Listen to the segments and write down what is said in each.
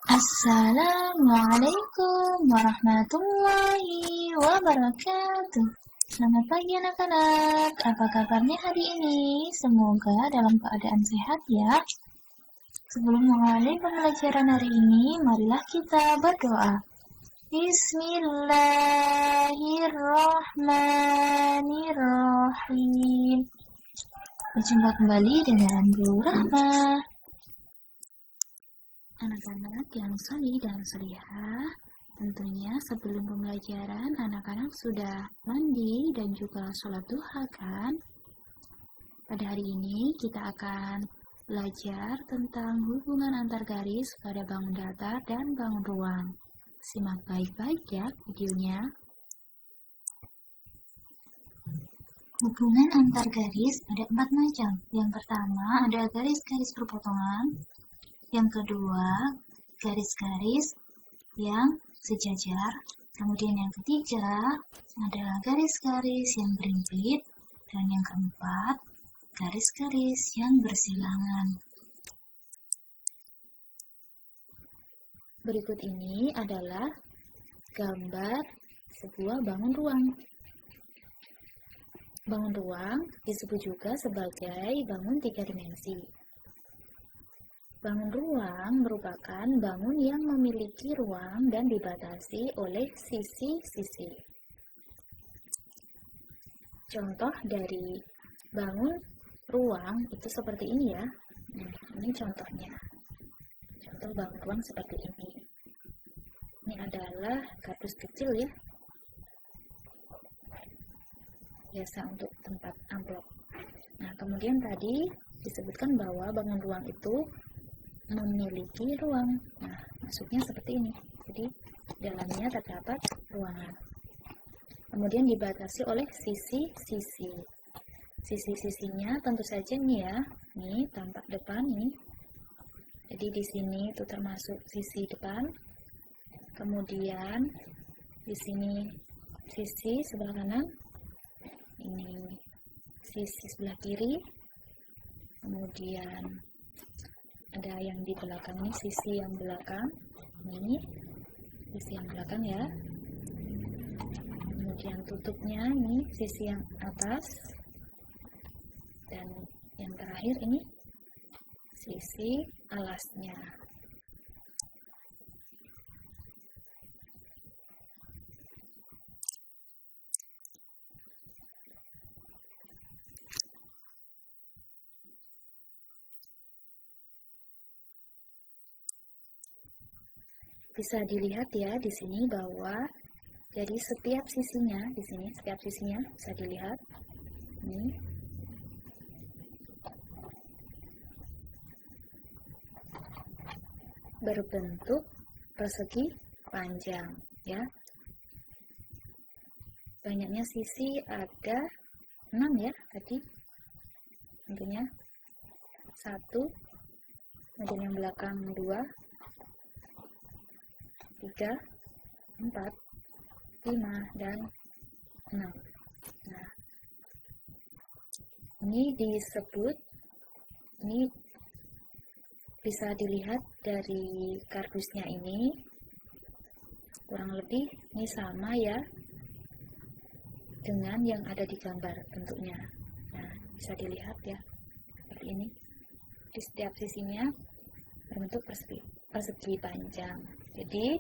Assalamualaikum warahmatullahi wabarakatuh. Selamat pagi anak-anak. Apa kabarnya hari ini? Semoga dalam keadaan sehat ya. Sebelum memulai pembelajaran hari ini, marilah kita berdoa. Bismillahirrahmanirrahim. Berjumpa kembali dengan Bu Rahma. Anak-anak yang sholih dan sholihah, tentunya sebelum pembelajaran anak-anak sudah mandi dan juga sholat duha kan? Pada hari ini kita akan belajar tentang hubungan antar garis pada bangun datar dan bangun ruang. Simak baik-baik ya videonya. Hubungan antar garis ada 4 macam. Yang pertama ada garis-garis berpotongan. Yang kedua, garis-garis yang sejajar. Kemudian yang ketiga, ada garis-garis yang berimpit. Dan yang keempat, garis-garis yang bersilangan. Berikut ini adalah gambar sebuah bangun ruang. Bangun ruang disebut juga sebagai bangun 3 dimensi. Bangun ruang merupakan bangun yang memiliki ruang dan dibatasi oleh sisi-sisi. Contoh dari bangun ruang itu seperti ini ya. Nah, ini contohnya. Contoh bangun ruang seperti ini. Ini adalah kardus kecil ya. Biasa untuk tempat amplop. Nah, kemudian tadi disebutkan bahwa bangun ruang itu memiliki ruang. Nah, maksudnya seperti ini. Jadi, dalamnya terdapat ruangan. Kemudian dibatasi oleh sisi-sisi. Sisi-sisinya tentu saja nih ya. Nih, tampak depan nih. Jadi di sini itu termasuk sisi depan. Kemudian di sini sisi sebelah kanan. Ini sisi sebelah kiri. Kemudian ada yang di belakang nih, sisi yang belakang. Ini sisi yang belakang ya. Kemudian tutupnya ini sisi yang atas. Dan yang terakhir ini sisi alasnya. Bisa dilihat ya di sini bahwa jadi setiap sisinya di sini, setiap sisinya bisa dilihat ini berbentuk persegi panjang ya. Banyaknya sisi ada 6 ya tadi. Tentunya 1, kemudian yang belakang 2, 3, 4, 5, dan 6. Nah, ini disebut, ini bisa dilihat dari kardusnya ini, kurang lebih ini sama ya dengan yang ada di gambar bentuknya. Nah, bisa dilihat ya seperti ini. Di setiap sisinya berbentuk persegi panjang. Jadi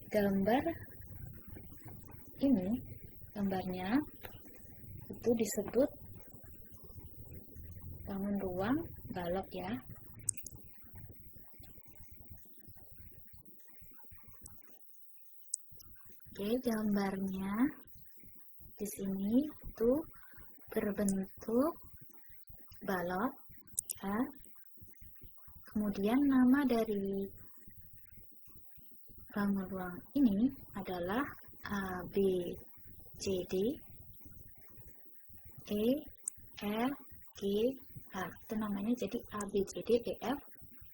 gambar ini, gambarnya itu disebut bangun ruang balok ya. Oke, gambarnya di sini itu berbentuk balok ya. Kemudian nama dari bangun ruang ini adalah A, B, C, D, E, F, G, H. Itu namanya jadi A, B, C, D, E, F,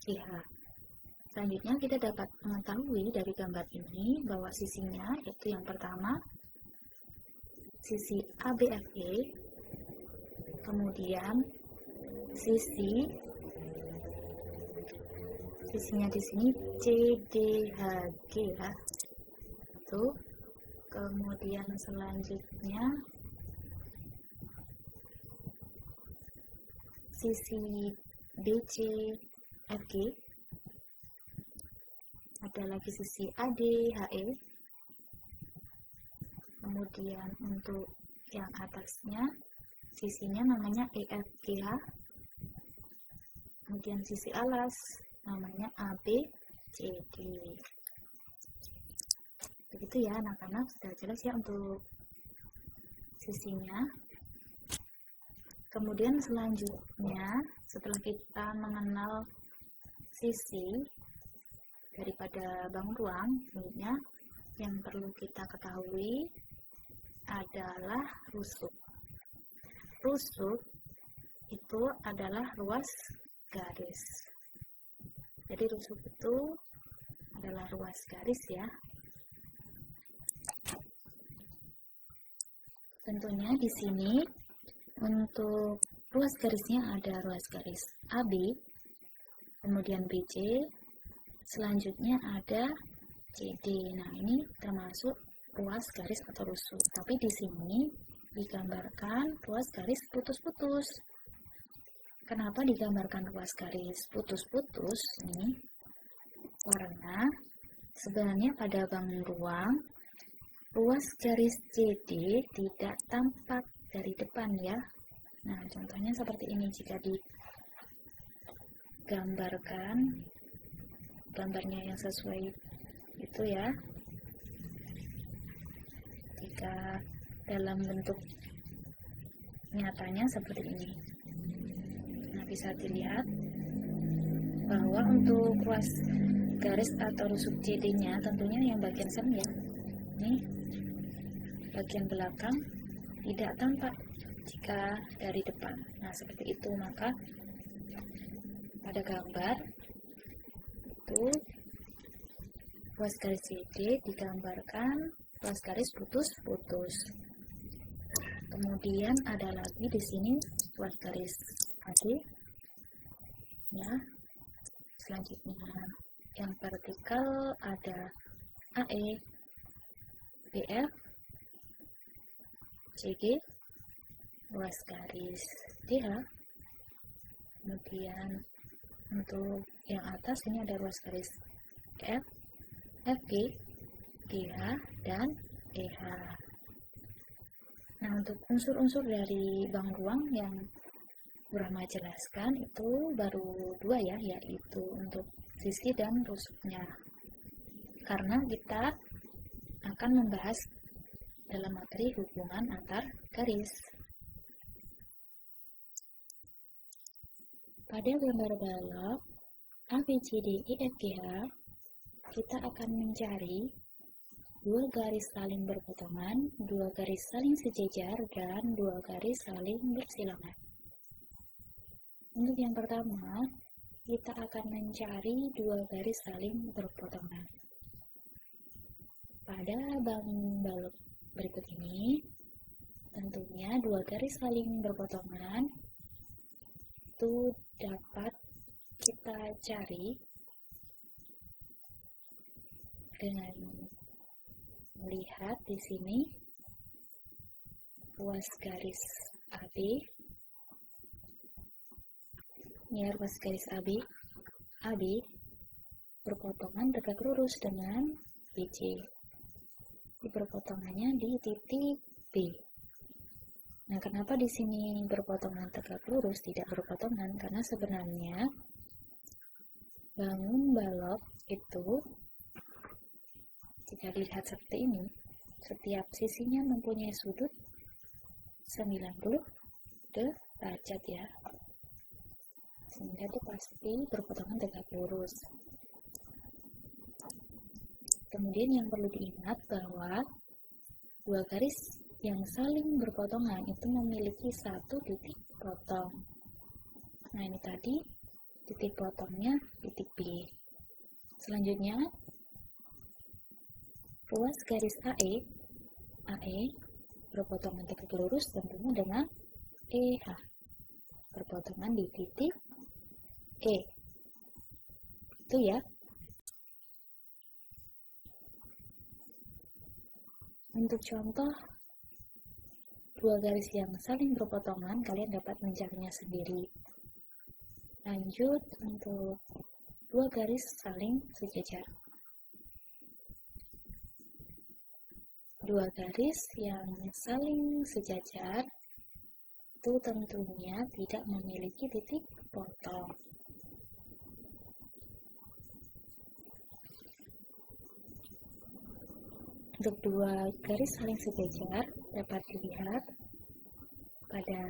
G, H. Selanjutnya kita dapat mengetahui dari gambar ini bahwa sisinya yaitu yang pertama sisi ABFE, kemudian sisi sisinya di sini CDHG ya. Tuh. Kemudian selanjutnya sisi BCFG, ada lagi sisi ADHE. Kemudian untuk yang atasnya sisinya namanya EFGH. Kemudian sisi alas namanya ABCD. Begitu ya anak-anak, sudah jelas ya untuk sisinya. Kemudian selanjutnya setelah kita mengenal sisi daripada bangun ruang, selanjutnya yang perlu kita ketahui adalah rusuk. Rusuk itu adalah ruas garis. Jadi rusuk itu adalah ruas garis ya. Tentunya di sini untuk ruas garisnya ada ruas garis AB, kemudian BC, selanjutnya ada CD. Nah, ini termasuk ruas garis atau rusuk. Tapi di sini digambarkan ruas garis putus-putus. Kenapa digambarkan ruas garis putus-putus? Ini karena sebenarnya pada bangun ruang ruas garis CD tidak tampak dari depan ya. Nah, contohnya seperti ini jika digambarkan gambarnya yang sesuai itu ya. Jika dalam bentuk nyatanya seperti ini. Nah, bisa dilihat bahwa untuk ruas garis atau rusuk CD-nya tentunya yang bagian sini ya. Ini bagian belakang tidak tampak jika dari depan. Nah, seperti itu. Maka pada gambar itu ruas garis CD digambarkan ruas garis putus-putus. Kemudian ada lagi di sini ruas garis AD ya. Selanjutnya yang vertikal ada AE, BF, CG, ruas garis DH. Kemudian untuk yang atas ini ada ruas garis F, FG, GH, dan EH. Nah, untuk unsur-unsur dari bangun ruang yang Bu Rahma jelaskan itu baru dua ya, yaitu untuk sisi dan rusuknya. Karena kita akan membahas dalam materi hubungan antar garis. Pada gambar balok ABCDEFGH, kita akan mencari dua garis saling berpotongan, dua garis saling sejajar, dan dua garis saling bersilangan. Untuk yang pertama, kita akan mencari dua garis saling berpotongan. Pada bangun balok berikut ini, tentunya dua garis saling berpotongan itu dapat kita cari dengan melihat di sini ruas garis AB, ya ruas garis AB berpotongan tegak lurus dengan BC. Di perpotongannya di titik B. Nah, kenapa di sini berpotongan tegak lurus, tidak berpotongan? Karena sebenarnya bangun balok itu jika dilihat seperti ini, setiap sisinya mempunyai sudut 90 derajat ya. Sehingga itu pasti berpotongan tegak lurus. Kemudian yang perlu diingat bahwa dua garis yang saling berpotongan itu memiliki satu titik potong. Nah, ini tadi titik potongnya titik B. Selanjutnya, ruas garis AE berpotongan tegak lurus tentunya dengan EH berpotongan di titik E. Itu ya. Untuk contoh dua garis yang saling berpotongan, kalian dapat mencarinya sendiri. Lanjut untuk dua garis saling sejajar. Dua garis yang saling sejajar itu tentunya tidak memiliki titik potong. Untuk dua garis saling sejajar dapat dilihat pada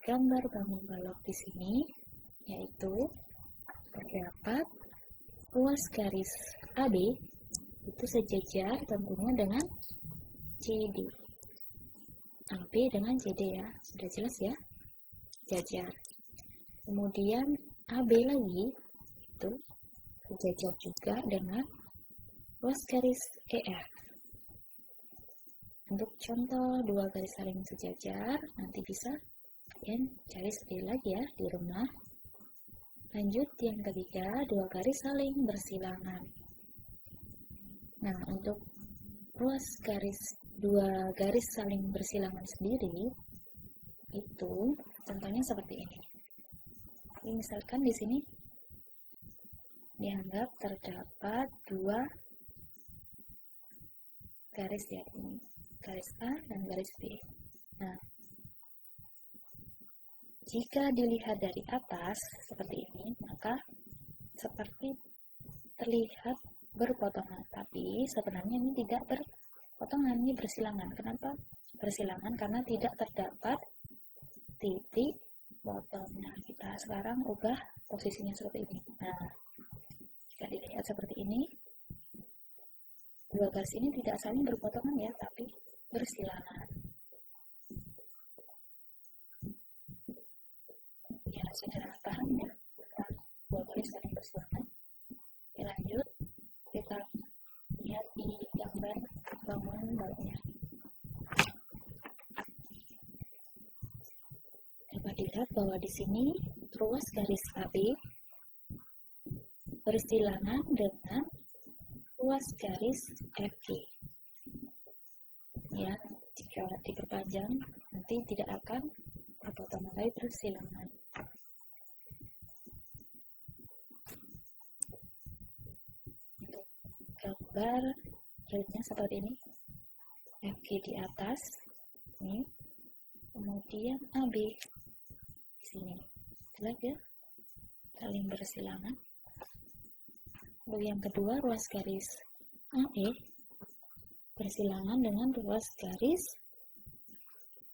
gambar bangun balok di sini, yaitu terdapat ruas garis AB itu sejajar tentunya dengan CD. AB dengan CD ya, sudah jelas ya, sejajar. Kemudian AB lagi itu sejajar juga dengan ruas garis EF. Untuk contoh dua garis saling sejajar, nanti bisa kalian cari sendiri lagi ya di rumah. Lanjut yang ketiga, dua garis saling bersilangan. Nah, untuk ruas garis dua garis saling bersilangan sendiri itu contohnya seperti ini. Jadi misalkan di sini dianggap terdapat dua garis ya, ini garis A dan garis B. Nah, jika dilihat dari atas seperti ini, maka seperti terlihat berpotongan, tapi sebenarnya ini tidak berpotongan, ini bersilangan. Kenapa bersilangan? Karena tidak terdapat titik potong. Nah, kita sekarang ubah posisinya seperti ini. Nah, jika dilihat seperti ini, dua garis ini tidak saling berpotongan ya, tapi bersilangan. Ya, sudah paham ya tentang dua garis saling bersilangan. Oke, lanjut kita lihat di gambar bangunan baloknya. Dapat dilihat bahwa di sini ruas garis AB bersilangan dengan ruas garis FG. Ya, jika diperpanjang nanti tidak akan berpotongan, tapi bersilangan. Untuk gambar realnya seperti ini, FG di atas, ini, kemudian AB di sini, jelas ya, saling bersilangan. Lalu yang kedua, ruas garis AE bersilangan dengan ruas garis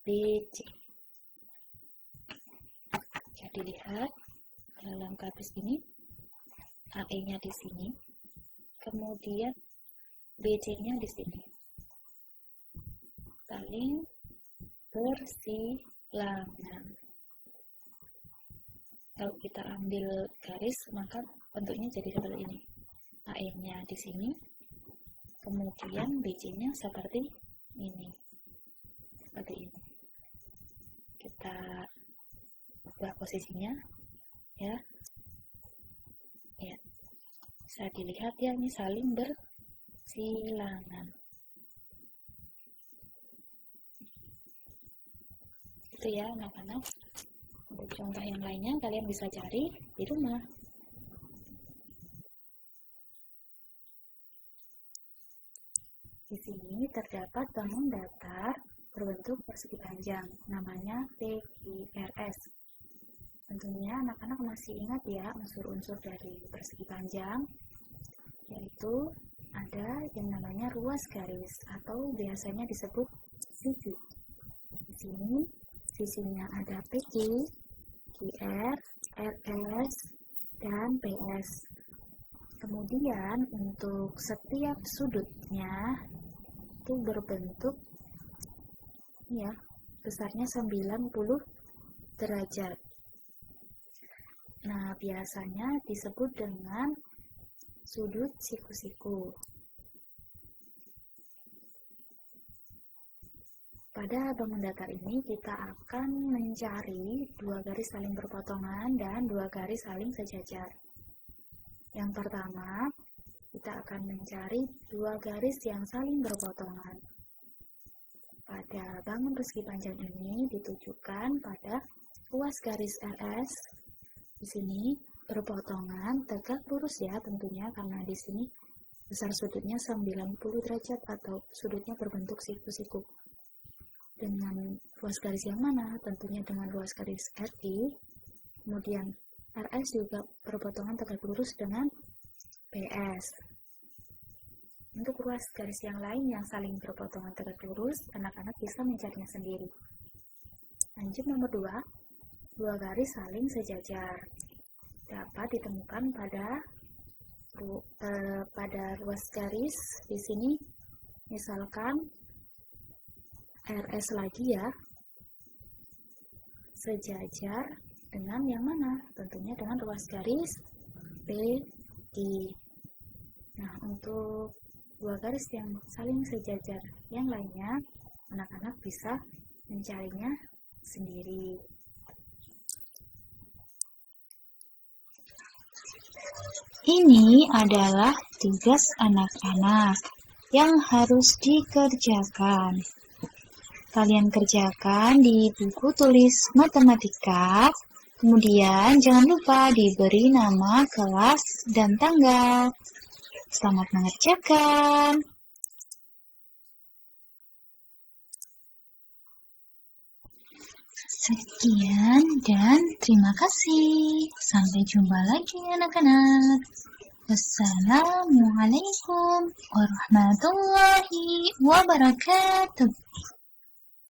BC. Jika dilihat dalam garis ini, AE-nya di sini, kemudian BC-nya di sini, saling bersilangan. Kalau kita ambil garis, maka bentuknya jadi seperti ini. AE-nya di sini, kemudian BC-nya seperti ini. Seperti ini. Kita ubah posisinya ya. Ya. Bisa dilihat ya, ini saling bersilangan. Itu ya anak-anak. Untuk contoh yang lainnya kalian bisa cari di rumah. Di sini terdapat bangun datar berbentuk persegi panjang, namanya PQRS. Tentunya anak-anak masih ingat ya unsur-unsur dari persegi panjang, yaitu ada yang namanya ruas garis atau biasanya disebut sisi. Di sini sisinya ada PQ, QR, RS, dan PS. Kemudian untuk setiap sudutnya itu berbentuk ya, besarnya 90 derajat. Nah, biasanya disebut dengan sudut siku-siku. Pada bangun datar ini kita akan mencari dua garis saling berpotongan dan dua garis saling sejajar. Yang pertama, kita akan mencari dua garis yang saling berpotongan. Pada bangun persegi panjang ini ditujukan pada ruas garis RS. Di sini berpotongan tegak lurus ya tentunya, karena di sini besar sudutnya 90 derajat atau sudutnya berbentuk siku-siku. Dengan ruas garis yang mana? Tentunya dengan ruas garis RI. Kemudian RS juga berpotongan tegak lurus dengan BS. Untuk ruas garis yang lain yang saling berpotongan tegak lurus, anak-anak bisa mencarinya sendiri. Lanjut nomor 2, dua garis saling sejajar. Dapat ditemukan pada ruas garis di sini, misalkan RS lagi ya, sejajar dengan yang mana? Tentunya dengan ruas garis PI. Nah, untuk dua garis yang saling sejajar yang lainnya, anak-anak bisa mencarinya sendiri. Ini adalah tugas anak-anak yang harus dikerjakan. Kalian kerjakan di buku tulis matematika, kemudian jangan lupa diberi nama kelas dan tanggal. Selamat mengerjakan. Sekian dan terima kasih. Sampai jumpa lagi anak-anak. Wassalamualaikum warahmatullahi wabarakatuh.